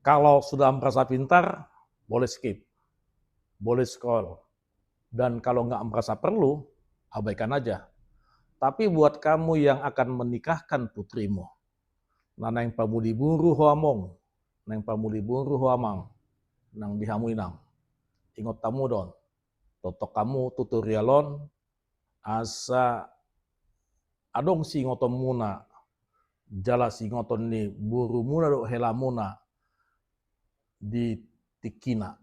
Kalau sudah merasa pintar, boleh skip, boleh scroll. Dan kalau nggak merasa perlu, abaikan aja. Tapi buat kamu yang akan menikahkan putrimu, nanang pamuli buru hoamong, nang pamuli buru hoamang, nang dihamuinang. Ingot tamu don, totok kamu tutorialon, asa adong si ngoton muna, jala si ngoton ni buru muna do hela muna di tikina.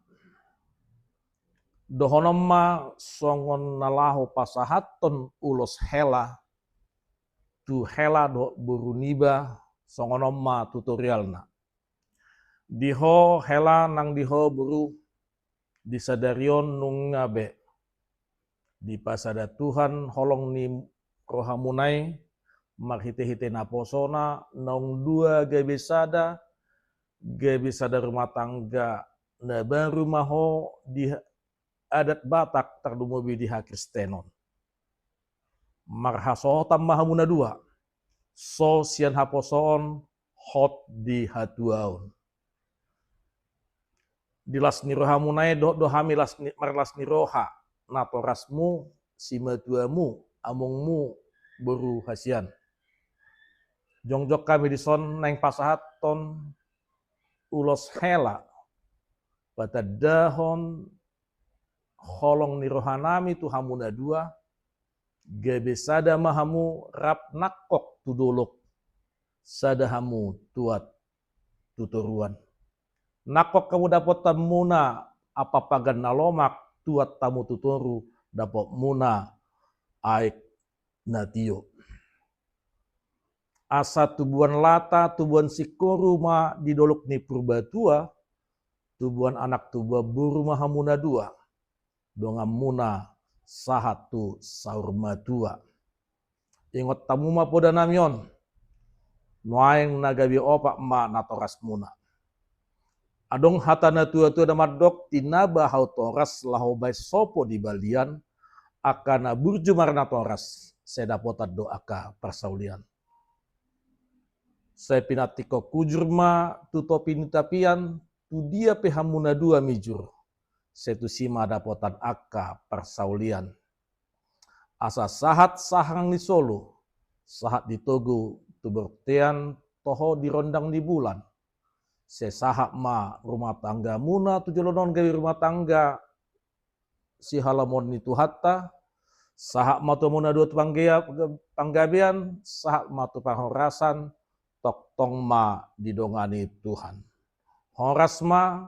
Dohonoma songon nalaho pasahaton ulos hela, tu hela do buru niba songonoma tutorialna. Diho hela nang diho buru disadarion nung ngabe. Di pasada Tuhan holong ni rohamunai marhite-hite naposona nong dua gebisada rumah tangga na baru maho di adat Batak terdumubi di Kristenon. Marhasohotam mahamuna dua. So sian haposon hot di hatuaun. Dilas nirohamunai do hamilas marlas niroha natorasmu simatuamu amungmu beru hasian. Jongjok kami dison neng pasahaton ulos hela patadahon holong nirohanami tu hamuna dua gebe sada mahamu rap nakok tudolok sadahamu tuat tuturuan. Nakok kamu dapat tamuna apa pagan nalomak tuat tamu tutoru dapat muna aik natio. Asa tubuan lata, tubuan sikoru ma didolok ni purbatua, tubuan anak tubuh buru mahamuna dua, dongam muna sahatu saur matua. Ingot tamu ma poda namion, nuaing nagabi opak ma natoras muna. Adong hatana tua-tua damadok tinaba hau toras lahu bai sopo di balian, akana burju marna toras, sedapotat doaka persaulian. Saya pinatiko kujurma tu topi nitapian tu dia pehamuna dua mijur. Setu sima dapotan aka persaulian. Asa sahat sahang ni solo. Sahat di togo tu bertean toho di rondang di bulan. Sesahak ma rumah tangga muna tu jolonon gawi rumah tangga si halamon ni tu hatta. Sahak ma tu muna dua tu panggabian. Sahak ma tu panghorasan. Tok tong ma didongani Tuhan. Horas ma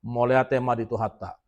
moleate ma di Tuhata.